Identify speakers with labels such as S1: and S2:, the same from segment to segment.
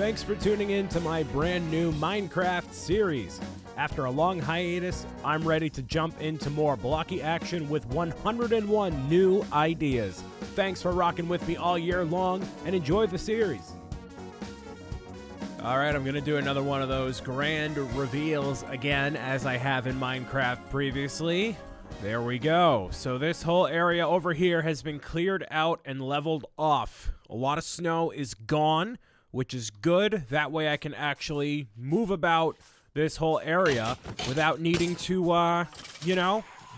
S1: Thanks for tuning in to my brand new Minecraft series. After a long hiatus, I'm ready to jump into more blocky action with 101 new ideas. Thanks for rocking with me all year long and enjoy the series. Alright, I'm going to do another one of those grand reveals again as I have in Minecraft previously. There we go. So this whole area over here has been cleared out and leveled off. A lot of snow is gone, which is good. That way I can actually move about this whole area without needing to,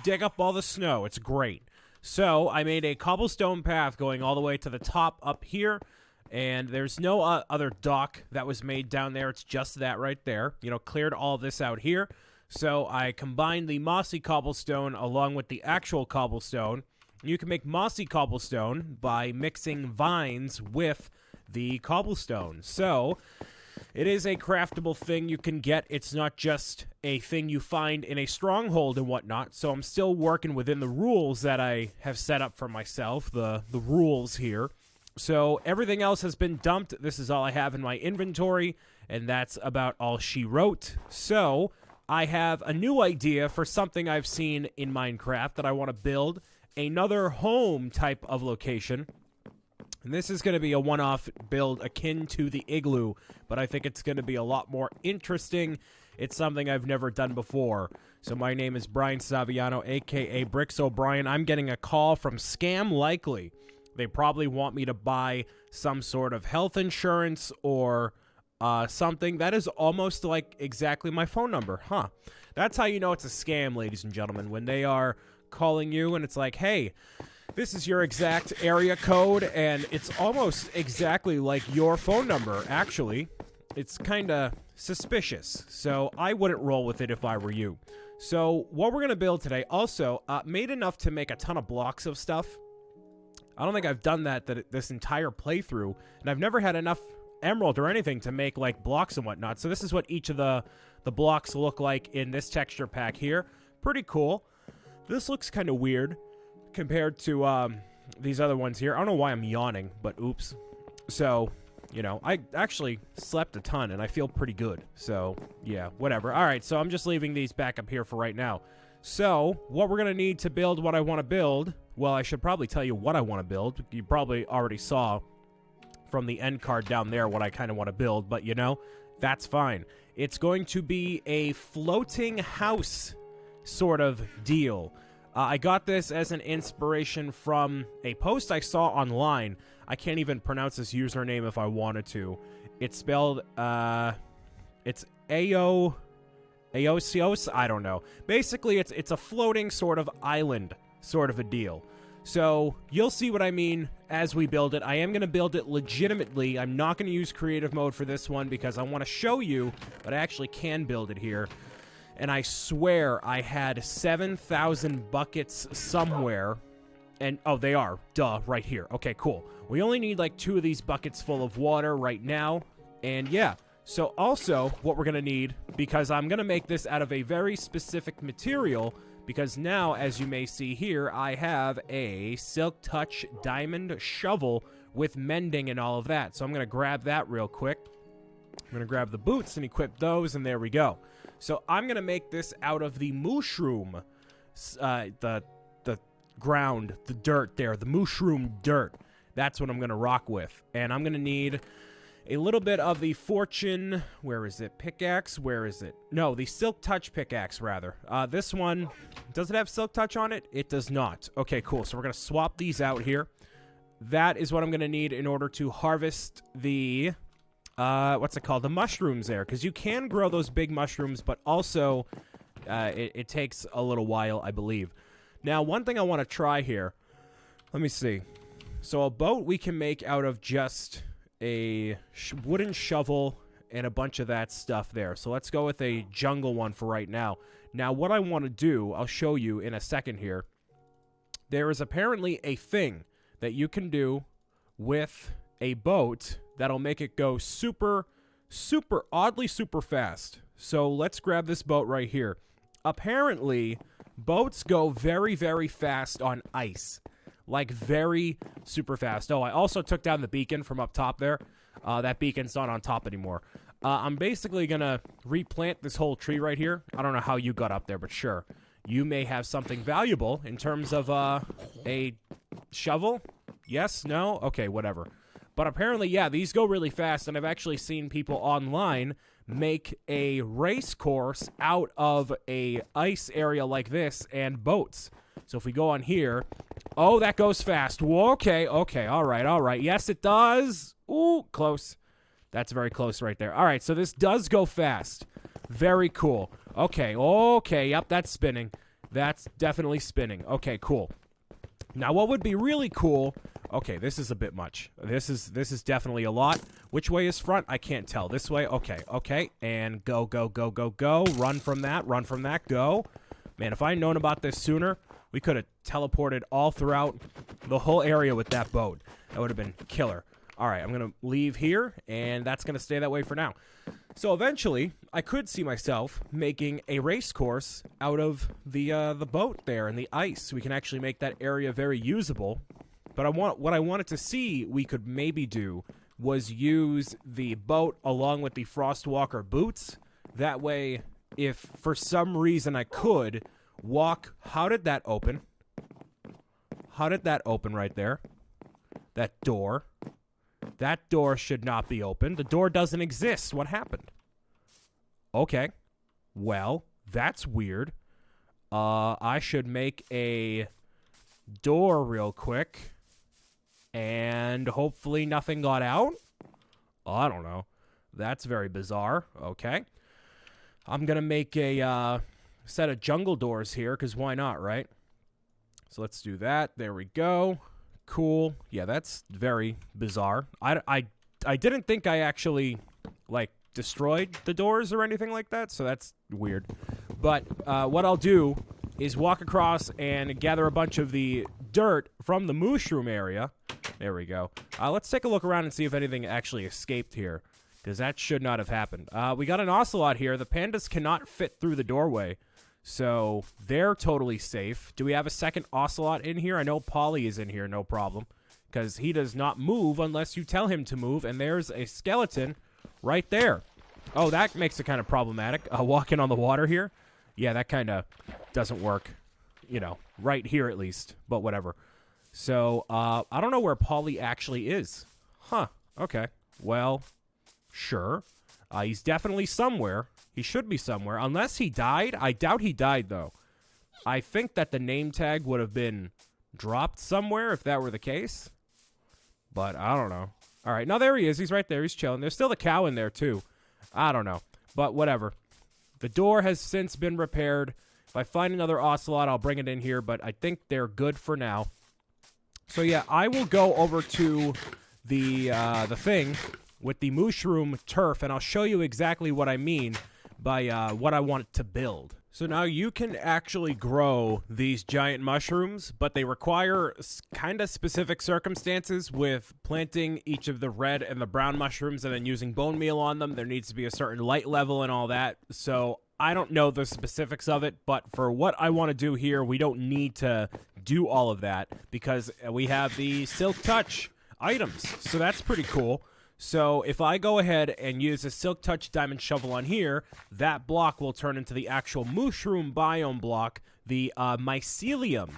S1: dig up all the snow. It's great. So I made a cobblestone path going all the way to the top up here. And there's no other dock that was made down there. It's just that right there. Cleared all this out here. So I combined the mossy cobblestone along with the actual cobblestone. You can make mossy cobblestone by mixing vines with the cobblestone. So it is a craftable thing you can get. It's not just a thing you find in a stronghold and whatnot. So I'm still working within the rules that I have set up for myself, the rules here. So everything else has been dumped. This is all I have in my inventory, and that's about all she wrote. So I have a new idea for something I've seen in Minecraft that I want to build, another home type of location. And this is going to be a one-off build akin to the igloo, but I think it's going to be a lot more interesting. It's something I've never done before. So my name is Brian Saviano, a.k.a. BricksOBrian. I'm getting a call from Scam Likely. They probably want me to buy some sort of health insurance or something. That is almost like exactly my phone number, huh? That's how you know it's a scam, ladies and gentlemen, when they are calling you and it's like, hey, this is your exact area code, and it's almost exactly like your phone number, actually. It's kind of suspicious, so I wouldn't roll with it if I were you. So what we're going to build today, also, made enough to make a ton of blocks of stuff. I don't think I've done that this entire playthrough, and I've never had enough emerald or anything to make, like, blocks and whatnot. So this is what each of the blocks look like in this texture pack here. Pretty cool. This looks kind of weird compared to these other ones here. I don't know why I'm yawning, but oops. So, I actually slept a ton, and I feel pretty good. So, yeah, whatever. All right, so I'm just leaving these back up here for right now. So, what we're going to need to build what I want to build, well, I should probably tell you what I want to build. You probably already saw from the end card down there what I kind of want to build, but that's fine. It's going to be a floating house sort of deal. I got this as an inspiration from a post I saw online. I can't even pronounce this username if I wanted to. It's spelled, it's Aosios? I don't know. Basically, it's a floating sort of island sort of a deal. So, you'll see what I mean as we build it. I am going to build it legitimately. I'm not going to use creative mode for this one because I want to show you that I actually can build it here. And I swear I had 7,000 buckets somewhere. And, oh, they are. Duh, right here. Okay, cool. We only need like 2 of these buckets full of water right now. And yeah. So also, what we're going to need, because I'm going to make this out of a very specific material, because now, as you may see here, I have a Silk Touch diamond shovel with mending and all of that. So I'm going to grab that real quick. I'm going to grab the boots and equip those, and there we go. So I'm going to make this out of the mushroom, the ground, the dirt there, the mushroom dirt. That's what I'm going to rock with. And I'm going to need a little bit of the fortune, where is it? Pickaxe, where is it? No, the Silk Touch pickaxe, rather. This one, does it have Silk Touch on it? It does not. Okay, cool. So we're going to swap these out here. That is what I'm going to need in order to harvest the, what's it called? The mushrooms there. Because you can grow those big mushrooms, but also it takes a little while, I believe. Now, one thing I want to try here, let me see. So a boat we can make out of just a wooden shovel and a bunch of that stuff there. So let's go with a jungle one for right now. Now, what I want to do, I'll show you in a second here. There is apparently a thing that you can do with a boat that'll make it go super, oddly super fast. So let's grab this boat right here. Apparently, boats go very, very fast on ice. Like, very super fast. Oh, I also took down the beacon from up top there. that beacon's not on top anymore. I'm basically going to replant this whole tree right here. I don't know how you got up there, but sure. You may have something valuable in terms of a shovel. Yes? No? Okay, whatever. But apparently, yeah, these go really fast, and I've actually seen people online make a race course out of a ice area like this and boats. So if we go on here, oh, that goes fast. Whoa, okay, all right. Yes, it does. Ooh, close. That's very close right there. All right, so this does go fast. Very cool. Okay, yep, that's spinning. That's definitely spinning. Okay, cool. Now, what would be really cool... Okay, this is a bit much. This is definitely a lot. Which way is front? I can't tell. This way? Okay. And go. Run from that, go. Man, if I'd known about this sooner, we could have teleported all throughout the whole area with that boat. That would have been killer. All right, I'm going to leave here, and that's going to stay that way for now. So eventually, I could see myself making a race course out of the boat there and the ice. We can actually make that area very usable. But what I wanted to see we could maybe do was use the boat along with the Frostwalker boots. That way, if for some reason I could walk... How did that open? How did that open right there? That door. That door should not be open. The door doesn't exist. What happened? Okay. Well, that's weird. I should make a door real quick. And hopefully nothing got out? I don't know. That's very bizarre. Okay. I'm going to make a set of jungle doors here, because why not, right? So let's do that. There we go. Cool. Yeah, that's very bizarre. I didn't think I actually, like, destroyed the doors or anything like that, so that's weird. But what I'll do is walk across and gather a bunch of the dirt from the mushroom area. There we go. Let's take a look around and see if anything actually escaped here, because that should not have happened. We got an ocelot here. The pandas cannot fit through the doorway, so they're totally safe. Do we have a second ocelot in here? I know Polly is in here, no problem, because he does not move unless you tell him to move, and there's a skeleton right there. Oh, that makes it kind of problematic. Walking on the water here. Yeah, that kind of doesn't work, you know, right here at least, but whatever. So, I don't know where Polly actually is. Huh, okay. Well, sure. He's definitely somewhere. He should be somewhere. Unless he died. I doubt he died, though. I think that the name tag would have been dropped somewhere if that were the case. But I don't know. All right, now there he is. He's right there. He's chilling. There's still the cow in there, too. I don't know. But whatever. The door has since been repaired. If I find another ocelot, I'll bring it in here. But I think they're good for now. So yeah, I will go over to the thing with the mushroom turf, and I'll show you exactly what I mean by what I want to build. So now you can actually grow these giant mushrooms, but they require kind of specific circumstances with planting each of the red and the brown mushrooms and then using bone meal on them. There needs to be a certain light level and all that. So I don't know the specifics of it, but for what I want to do here, we don't need to do all of that because we have the Silk Touch items. So that's pretty cool. So if I go ahead and use a Silk Touch Diamond Shovel on here, that block will turn into the actual mushroom biome block, the mycelium,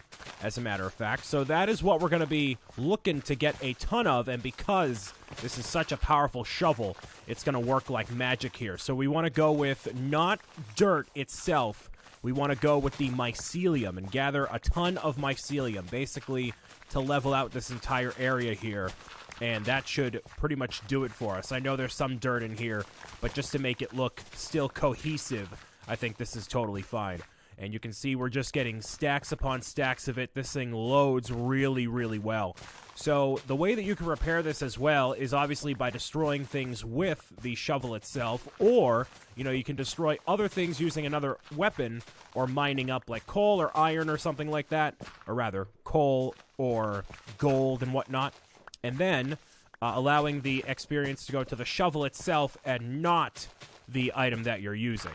S1: as a matter of fact. So that is what we're going to be looking to get a ton of, and because this is such a powerful shovel, it's going to work like magic here. So we want to go with not dirt itself. We want to go with the mycelium and gather a ton of mycelium, basically to level out this entire area here. And that should pretty much do it for us. I know there's some dirt in here, but just to make it look still cohesive, I think this is totally fine. And you can see we're just getting stacks upon stacks of it. This thing loads really, really well. So the way that you can repair this as well is obviously by destroying things with the shovel itself, or, you know, you can destroy other things using another weapon or mining up like coal or iron or something like that, or rather coal or gold and whatnot. And then allowing the experience to go to the shovel itself and not the item that you're using.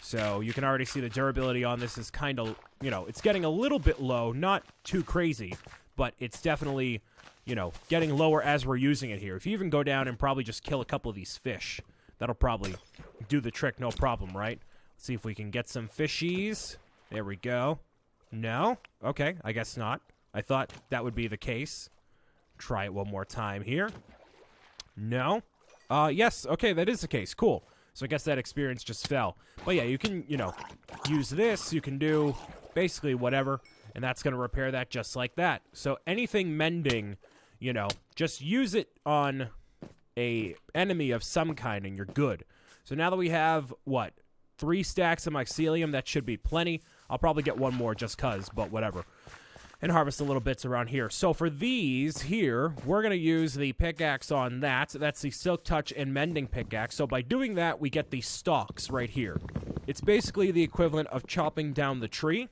S1: So you can already see the durability on this is kind of, you know, it's getting a little bit low, not too crazy, but it's definitely, you know, getting lower as we're using it here. If you even go down and probably just kill a couple of these fish, that'll probably do the trick, no problem, right? Let's see if we can get some fishies. There we go. No? Okay, I guess not. I thought that would be the case. Try it one more time here. No? Yes, okay, that is the case. Cool. So I guess that experience just fell. But yeah, you can, you know, use this. You can do basically whatever, and that's going to repair that just like that. So anything mending, you know, just use it on a enemy of some kind, and you're good. So now that we have, what, 3 stacks of mycelium, that should be plenty. I'll probably get one more just cuz, but whatever. And harvest the little bits around here. So for these here, we're going to use the pickaxe on that. That's the Silk Touch and Mending pickaxe. So by doing that, we get the stalks right here. It's basically the equivalent of chopping down the tree.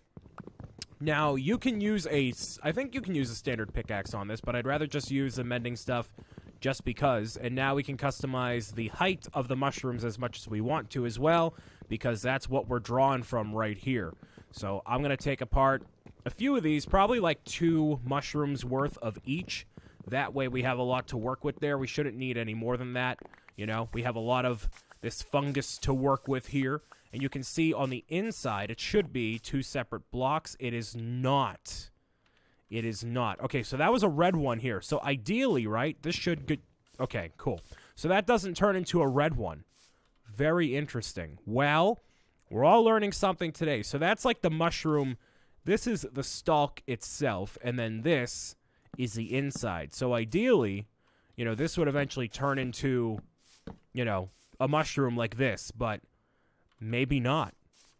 S1: Now, you can use I think you can use a standard pickaxe on this, but I'd rather just use the mending stuff just because. And now we can customize the height of the mushrooms as much as we want to as well, because that's what we're drawing from right here. So I'm going to take apart a few of these, probably like 2 mushrooms worth of each. That way we have a lot to work with there. We shouldn't need any more than that. You know, we have a lot of this fungus to work with here. And you can see on the inside, it should be 2 separate blocks. It is not. It is not. Okay, so that was a red one here. So ideally, right, this should get... Okay, cool. So that doesn't turn into a red one. Very interesting. Well, we're all learning something today. So that's like the mushroom. This is the stalk itself, and then this is the inside. So ideally, you know, this would eventually turn into, you know, a mushroom like this, but maybe not.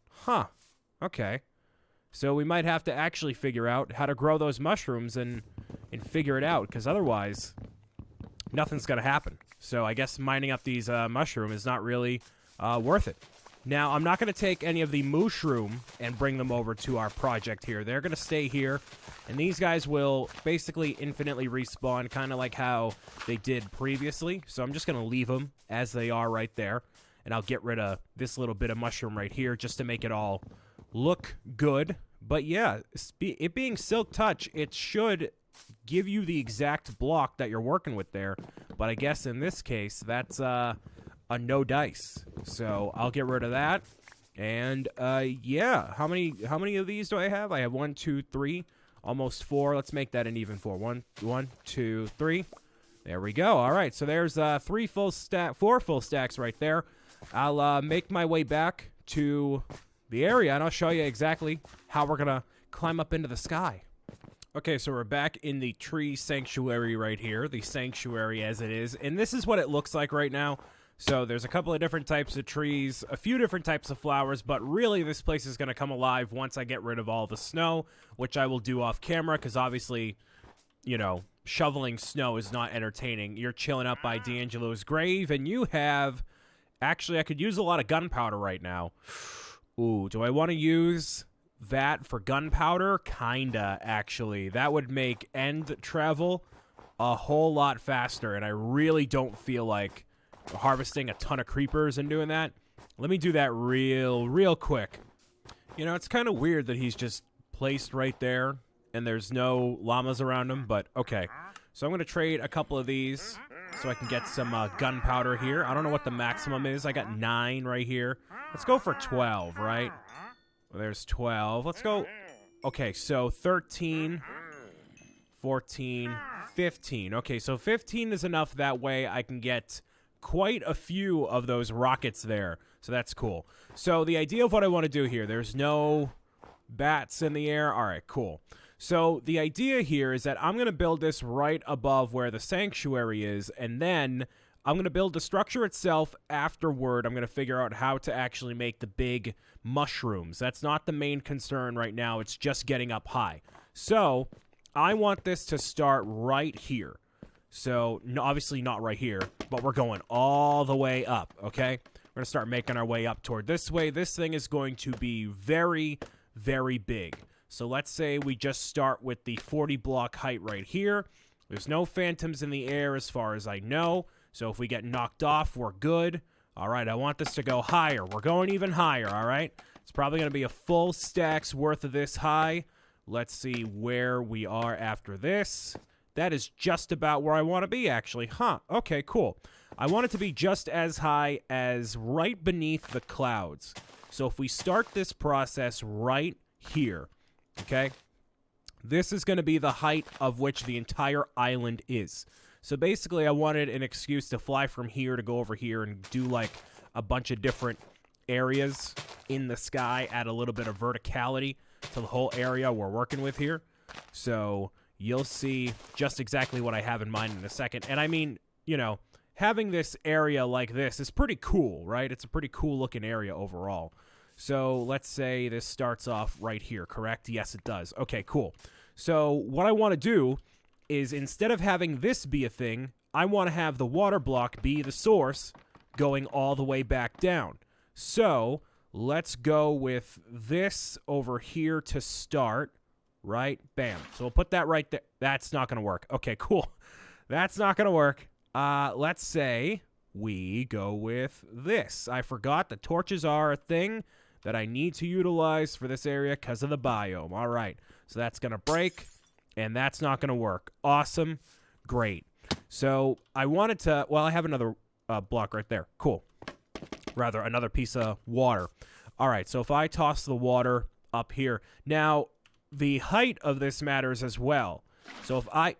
S1: Huh. Okay. So we might have to actually figure out how to grow those mushrooms and figure it out, because otherwise, nothing's going to happen. So I guess mining up these mushroom is not really worth it. Now, I'm not going to take any of the mushroom and bring them over to our project here. They're going to stay here, and these guys will basically infinitely respawn, kind of like how they did previously. So I'm just going to leave them as they are right there, and I'll get rid of this little bit of mushroom right here just to make it all look good. But yeah, it being Silk Touch, it should give you the exact block that you're working with there. But I guess in this case, that's a no dice. So I'll get rid of that. And yeah, how many of these do I have? I have 1, 2, 3, almost 4. Let's make that an even 4. 1, 2, 3. There we go. All right, so there's 4 full stacks right there. I'll make my way back to the area, and I'll show you exactly how we're gonna climb up into the sky. Okay, so we're back in the tree sanctuary right here, the sanctuary as it is, and this is what it looks like right now. So there's a couple of different types of trees, a few different types of flowers, but really this place is going to come alive once I get rid of all the snow, which I will do off camera, because obviously, you know, shoveling snow is not entertaining. You're chilling up by D'Angelo's grave, and you have... Actually, I could use a lot of gunpowder right now. Ooh, do I want to use that for gunpowder? Kinda, actually. That would make end travel a whole lot faster, and I really don't feel like harvesting a ton of creepers and doing that. Let me do that real quick. You know, it's kind of weird that he's just placed right there, and there's no llamas around him, but okay. So I'm going to trade a couple of these so I can get some gunpowder here. I don't know what the maximum is. I got 9 right here. Let's go for 12, right? Well, there's 12. Let's go. Okay, so 13, 14, 15. Okay, so 15 is enough. That way I can get quite a few of those rockets there. So that's cool. So the idea of what I want to do here, there's no bats in the air. All right, cool. So the idea here is that I'm going to build this right above where the sanctuary is, and then I'm going to build the structure itself afterward. I'm going to figure out how to actually make the big mushrooms. That's not the main concern right now. It's just getting up high. So I want this to start right here. So obviously not right here, but we're going all the way up, okay? We're going to start making our way up toward this way. This thing is going to be very, very big. So let's say we just start with the 40 block height right here. There's no phantoms in the air as far as I know. So if we get knocked off, we're good. All right, I want this to go higher. We're going even higher, all right? It's probably going to be a full stack's worth of this high. Let's see where we are after this. That is just about where I want to be, actually. Huh, okay, cool. I want it to be just as high as right beneath the clouds. So if we start this process right here, okay, this is going to be the height of which the entire island is. So basically, I wanted an excuse to fly from here to go over here and do, like, a bunch of different areas in the sky, add a little bit of verticality to the whole area we're working with here. So you'll see just exactly what I have in mind in a second. And I mean, you know, having this area like this is pretty cool, right? It's a pretty cool looking area overall. So let's say this starts off right here, correct? Yes, it does. Okay, cool. So what I want to do is, instead of having this be a thing, I want to have the water block be the source going all the way back down. So let's go with this over here to start, right? Bam. So we'll put that right there. That's not going to work. Okay, cool. That's not going to work. Let's say we go with this. I forgot the torches are a thing that I need to utilize for this area because of the biome. All right. So that's going to break, and that's not going to work. Awesome. Great. So I wanted to, well, I have another block right there. Cool. Rather, another piece of water. All right. So if I toss the water up here. Now, the height of this matters as well. So if I...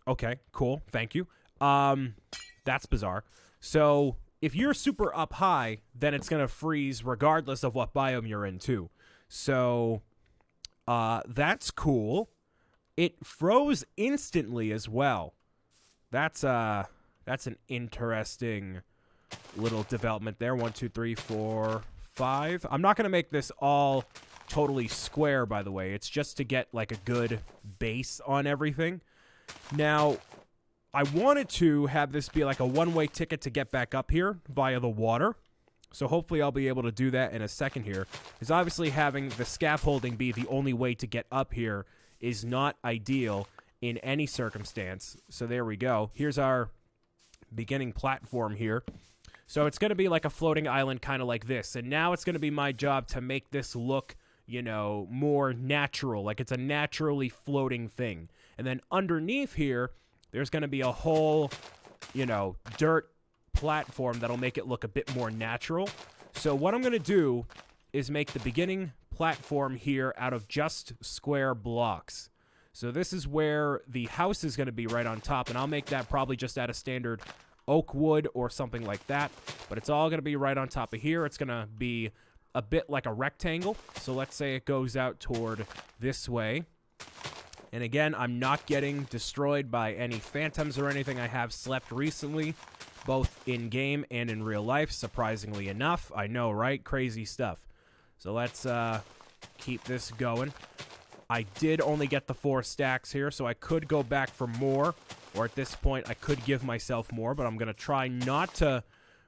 S1: Okay, cool. Thank you. That's bizarre. So if you're super up high, then it's going to freeze regardless of what biome you're in, too. So that's cool. It froze instantly as well. That's an interesting little development there. 1, 2, 3, 4, 5. I'm not going to make this all totally square, by the way. It's just to get like a good base on everything. Now, I wanted to have this be like a one-way ticket to get back up here via the water. So hopefully I'll be able to do that in a second here. Because obviously having the scaffolding be the only way to get up here is not ideal in any circumstance. So there we go. Here's our beginning platform here. So it's going to be like a floating island kind of like this. And now it's going to be my job to make this look, you know, more natural. Like it's a naturally floating thing. And then underneath here, there's going to be a whole, you know, dirt platform that'll make it look a bit more natural. So what I'm going to do is make the beginning platform here out of just square blocks. So this is where the house is going to be right on top, and I'll make that probably just out of standard oak wood or something like that. But it's all going to be right on top of here. It's going to be a bit like a rectangle. So let's say it goes out toward this way. And again, I'm not getting destroyed by any phantoms or anything. I have slept recently, both in-game and in real life, surprisingly enough. I know, right? Crazy stuff. So let's keep this going. I did only get the 4 stacks here, so I could go back for more. Or at this point, I could give myself more, but I'm going to try not to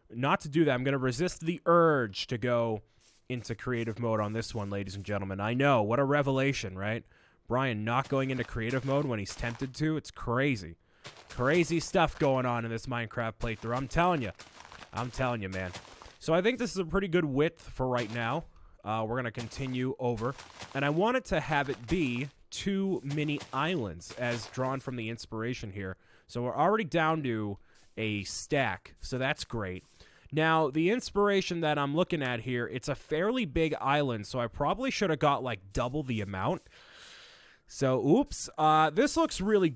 S1: do that. I'm going to resist the urge to go into creative mode on this one, ladies and gentlemen. I know, what a revelation, right? Brian not going into creative mode when he's tempted to. It's crazy. Crazy stuff going on in this Minecraft playthrough. I'm telling you. I'm telling you, man. So I think this is a pretty good width for right now. We're going to continue over. And I wanted to have it be 2 mini islands as drawn from the inspiration here. So we're already down to a stack. So that's great. Now, the inspiration that I'm looking at here, it's a fairly big island. So I probably should have got like double the amount. So, oops. This looks really...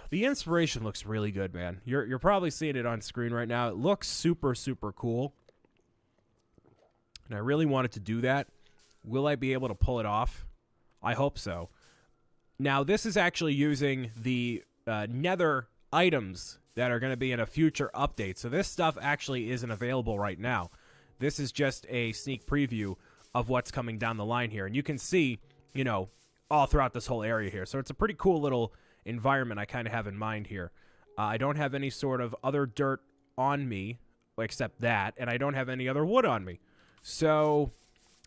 S1: The inspiration looks really good, man. You're probably seeing it on screen right now. It looks super, super cool. And I really wanted to do that. Will I be able to pull it off? I hope so. Now, this is actually using the nether items that are going to be in a future update. So this stuff actually isn't available right now. This is just a sneak preview of what's coming down the line here. And you can see, you know, all throughout this whole area here. So it's a pretty cool little environment I kind of have in mind here. I don't have any sort of other dirt on me except that, and I don't have any other wood on me. So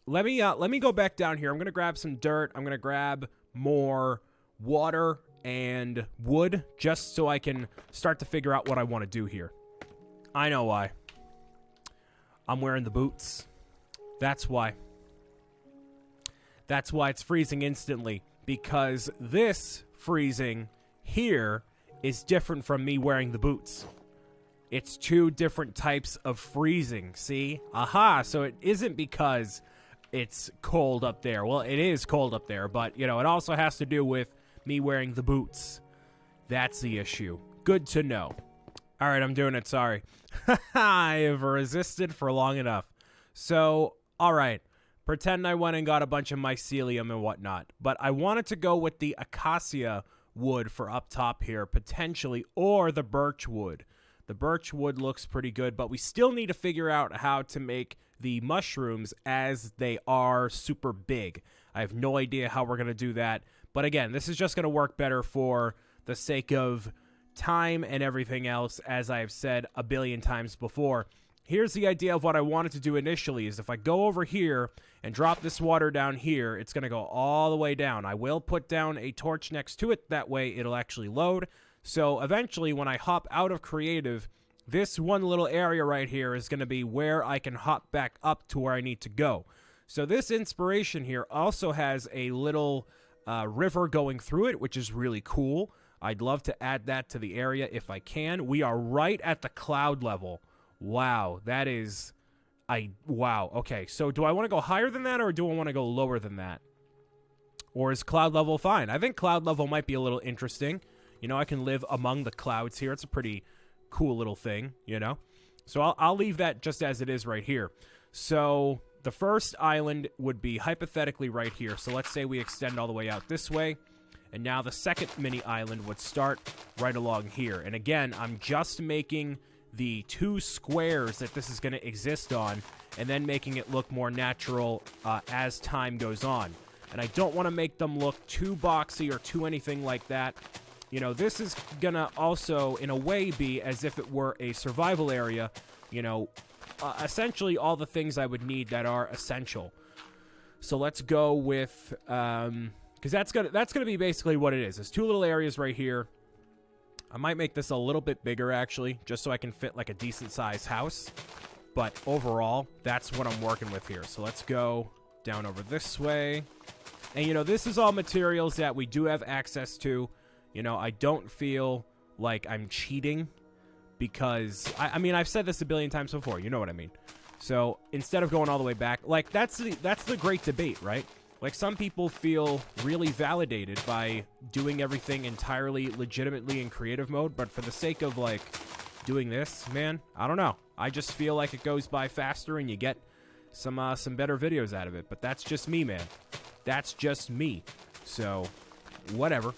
S1: let me go back down here. I'm going to grab some dirt. I'm going to grab more water and wood just so I can start to figure out what I want to do here. I know why. I'm wearing the boots. That's why. That's why it's freezing instantly. because this freezing here is different from me wearing the boots. It's two different types of freezing, see? Aha, so it isn't because it's cold up there. Well, it is cold up there, but, you know, it also has to do with me wearing the boots. That's the issue. Good to know. All right, I'm doing it, sorry. I have resisted for long enough. So, all right. Pretend I went and got a bunch of mycelium and whatnot, but I wanted to go with the acacia wood for up top here, potentially, or the birch wood. The birch wood looks pretty good, but we still need to figure out how to make the mushrooms as they are super big. I have no idea how we're going to do that, but again, this is just going to work better for the sake of time and everything else, as I have said a billion times before. Here's the idea of what I wanted to do initially is if I go over here and drop this water down here, it's going to go all the way down. I will put down a torch next to it. That way it'll actually load. So eventually when I hop out of creative, this one little area right here is going to be where I can hop back up to where I need to go. So this inspiration here also has a little river going through it, which is really cool. I'd love to add that to the area if I can. We are right at the cloud level. Wow, that is... wow, okay. So do I want to go higher than that, or do I want to go lower than that? Or is cloud level fine? I think cloud level might be a little interesting. You know, I can live among the clouds here. It's a pretty cool little thing, you know? So I'll leave that just as it is right here. So the first island would be hypothetically right here. So let's say we extend all the way out this way. And now the second mini island would start right along here. And again, I'm just making the two squares that this is going to exist on, and then making it look more natural as time goes on. And I don't want to make them look too boxy or too anything like that. You know, this is going to also, in a way, be as if it were a survival area. You know, essentially all the things I would need that are essential. So let's go with, because that's gonna be basically what it is. There's two little areas right here. I might make this a little bit bigger, actually, just so I can fit, like, a decent-sized house. But overall, that's what I'm working with here. So let's go down over this way. And, you know, this is all materials that we do have access to. You know, I don't feel like I'm cheating because, I mean, I've said this a billion times before. You know what I mean. So instead of going all the way back, like, that's the great debate, right? Like, some people feel really validated by doing everything entirely legitimately in creative mode, but for the sake of, like, doing this, man, I don't know. I just feel like it goes by faster and you get some better videos out of it. But that's just me, man. That's just me. So, whatever.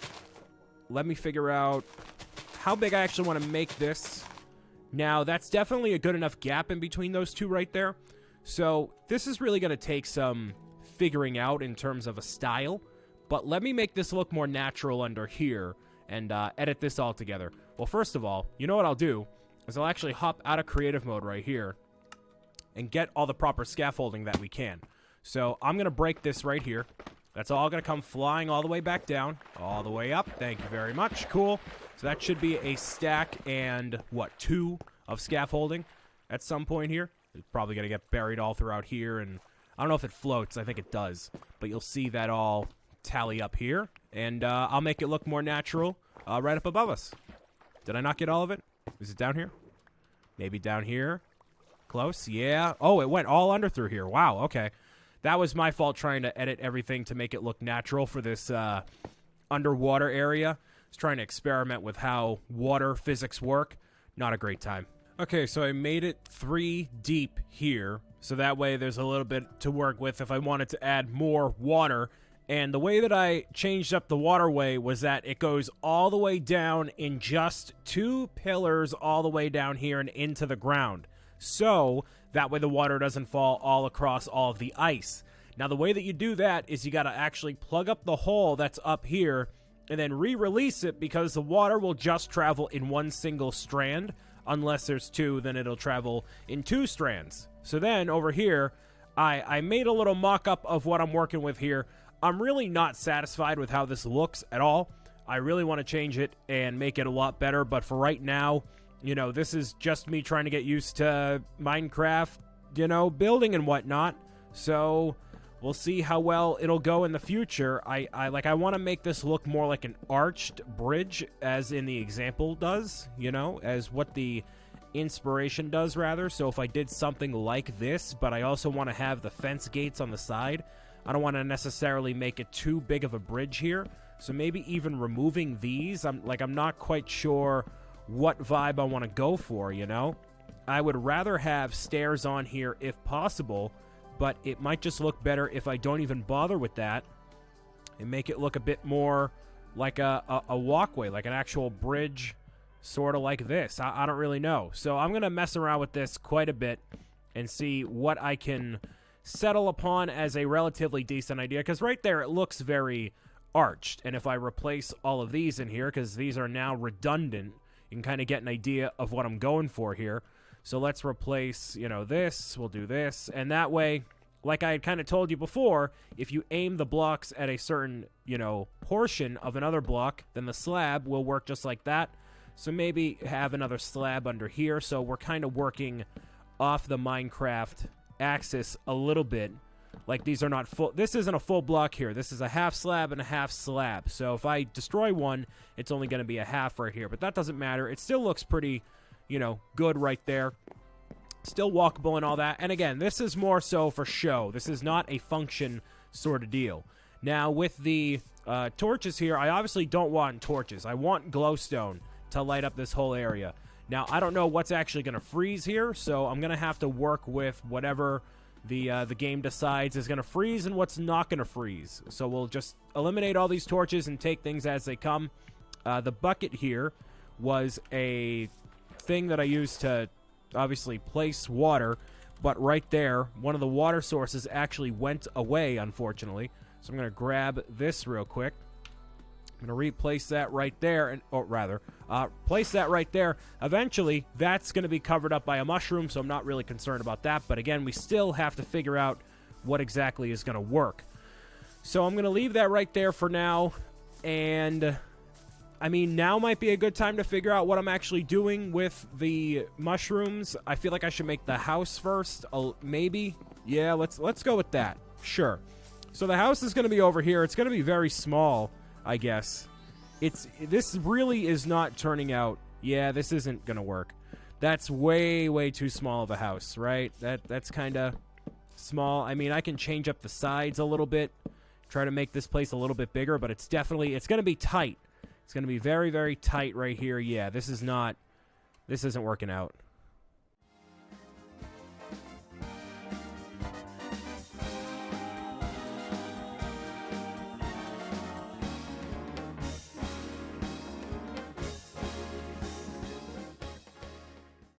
S1: Let me figure out how big I actually want to make this. Now, that's definitely a good enough gap in between those two right there. So, this is really going to take some figuring out in terms of a style, but let me make this look more natural under here and edit this all together. Well, first of all, you know what I'll do is I'll actually hop out of creative mode right here and get all the proper scaffolding that we can. So I'm gonna break this right here. That's all gonna come flying all the way back down, all the way up. Thank you very much. Cool. So that should be a stack and what, 2 of scaffolding at some point here. It's probably gonna get buried all throughout here, and I don't know if it floats. I think it does. But you'll see that all tally up here. And I'll make it look more natural right up above us. Did I not get all of it? Is it down here? Maybe down here? Close? Yeah. Oh, it went all under through here. Wow, okay. That was my fault trying to edit everything to make it look natural for this underwater area. I was trying to experiment with how water physics work. Not a great time. Okay, so I made it 3 deep here. So that way there's a little bit to work with if I wanted to add more water. And the way that I changed up the waterway was that it goes all the way down in just 2 pillars all the way down here and into the ground. So that way the water doesn't fall all across all of the ice. Now the way that you do that is you got to actually plug up the hole that's up here and then re-release it, because the water will just travel in one single strand. Unless there's 2, then it'll travel in 2 strands. So then over here, I made a little mock-up of what I'm working with here. I'm really not satisfied with how this looks at all. I really want to change it and make it a lot better, but for right now, you know, this is just me trying to get used to Minecraft, you know, building and whatnot. So We'll see how well it'll go in the future. I want to make this look more like an arched bridge, as in the example does, you know, as what the inspiration does, rather. So if I did something like this, but I also want to have the fence gates on the side, I don't want to necessarily make it too big of a bridge here. So maybe even removing these, I'm not quite sure what vibe I want to go for, you know? I would rather have stairs on here if possible, but it might just look better if I don't even bother with that and make it look a bit more like a walkway, like an actual bridge, sort of like this. I don't really know. So I'm going to mess around with this quite a bit and see what I can settle upon as a relatively decent idea, because right there it looks very arched. And if I replace all of these in here, because these are now redundant, you can kind of get an idea of what I'm going for here. So let's replace, you know, this. We'll do this. And that way, like I had kind of told you before, if you aim the blocks at a certain, you know, portion of another block, then the slab will work just like that. So maybe have another slab under here. So we're kind of working off the Minecraft axis a little bit. Like these are not full. This isn't a full block here. This is a half slab and a half slab. So if I destroy one, it's only going to be a half right here. But that doesn't matter. It still looks pretty, you know, good right there. Still walkable and all that. And again, this is more so for show. This is not a function sort of deal. Now, with the torches here, I obviously don't want torches. I want glowstone to light up this whole area. Now, I don't know what's actually going to freeze here, so I'm going to have to work with whatever the game decides is going to freeze and what's not going to freeze. So we'll just eliminate all these torches and take things as they come. The bucket here was a thing that I used to obviously place water, but right there, one of the water sources actually went away, unfortunately. So I'm going to grab this real quick. I'm going to replace that right there, and place that right there. Eventually, that's going to be covered up by a mushroom, so I'm not really concerned about that. But again, we still have to figure out what exactly is going to work. So I'm going to leave that right there for now, and I mean, now might be a good time to figure out what I'm actually doing with the mushrooms. I feel like I should make the house first. Maybe. Yeah, let's go with that. Sure. So the house is going to be over here. It's going to be very small, I guess. This really is not turning out. Yeah, this isn't going to work. That's way, way too small of a house, right? That's kind of small. I mean, I can change up the sides a little bit, try to make this place a little bit bigger, but it's going to be tight. It's going to be very, very tight right here. Yeah, this isn't working out.